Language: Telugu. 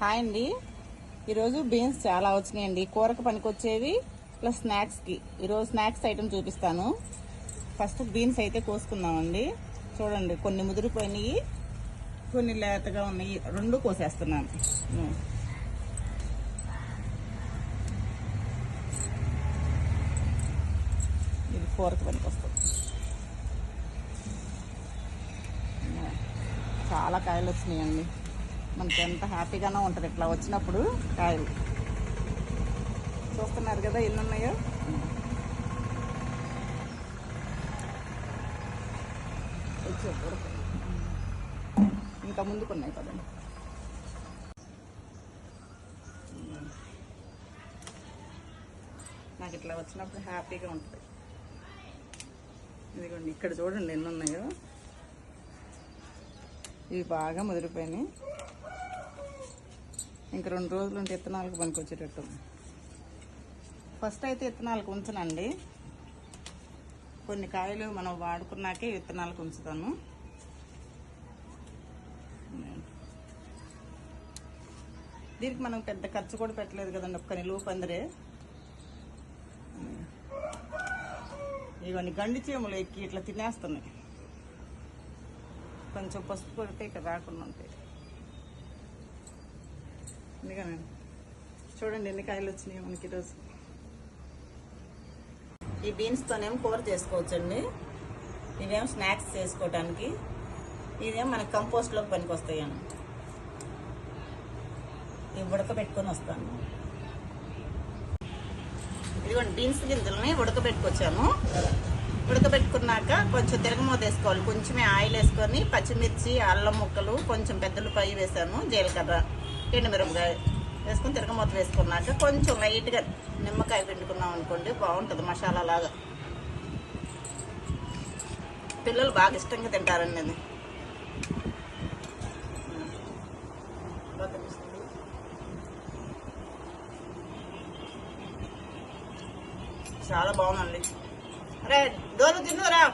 హాయ్ అండి. ఈరోజు బీన్స్ చాలా వచ్చినాయండి. కూరకు పనికొచ్చేవి ప్లస్ స్నాక్స్కి. ఈరోజు స్నాక్స్ ఐటమ్ చూపిస్తాను. ఫస్ట్ బీన్స్ అయితే కోసుకుందామండి. చూడండి, కొన్ని ముదిరిపోయినాయి, కొన్ని లేతగా ఉన్నాయి. రెండు కోసేస్తున్నాను. ఇది కూరకు పనికొస్తుంది. చాలా కాయలు వచ్చినాయండి. మనకి ఎంత హ్యాపీగానో ఉంటుంది ఇట్లా వచ్చినప్పుడు. కాయలు చూస్తున్నారు కదా ఎన్ని ఉన్నాయో. ఇంకా ముందుకున్నాయి కదండి. నాకు ఇట్లా వచ్చినప్పుడు హ్యాపీగా ఉంటుంది. ఇదిగోండి, ఇక్కడ చూడండి ఎన్ని ఉన్నాయో. ఇవి బాగా ముదిరిపోయినాయి. ఇంక 2 రోజులు ఉంటే విత్తనాలకు పనికొచ్చేటట్టు. ఫస్ట్ అయితే విత్తనాలకు ఉంచనండి. కొన్ని కాయలు మనం వాడుకున్నాకే విత్తనాలకు ఉంచుతాను. దీనికి మనం పెద్ద ఖర్చు కూడా పెట్టలేదు కదండి. ఒక్క నిలువ పందిరే. ఇవన్నీ గండి చీమలు ఎక్కి ఇట్లా తినేస్తున్నాయి. కొంచెం పసుపు కొడితే ఇక్కడ రాకుండా ఉంటాయి. ఎందుకని చూడండి ఎన్ని కాయలు వచ్చినాయి మనకి ఈరోజు. ఈ బీన్స్తోనేమో కూర చేసుకోవచ్చండి. ఇవేమో స్నాక్స్ చేసుకోవడానికి, ఇదేమో మనకి కంపోస్ట్లోకి పనికి వస్తాయని. ఇవి ఉడకబెట్టుకొని వస్తాను. ఇదిగోండి, బీన్స్ గింజలని ఉడకబెట్టుకొచ్చాను. ఉడకబెట్టుకున్నాక కొంచెం తిరగమూత వేసుకోవాలి. కొంచెమే ఆయిల్ వేసుకొని పచ్చిమిర్చి, అల్లం ముక్కలు, కొంచెం పెద్దలపాయ వేసాను, జీలకర్ర, ఎండుమిరపకాయ వేసుకొని తిరగమూత వేసుకున్నాక కొంచెం లైట్గా నిమ్మకాయ పిండుకున్నాం అనుకోండి, బాగుంటుంది మసాలా లాగా. పిల్లలు బాగా ఇష్టంగా తింటారండి అది. చాలా బాగుందండి. అరే డోరు తిందురా.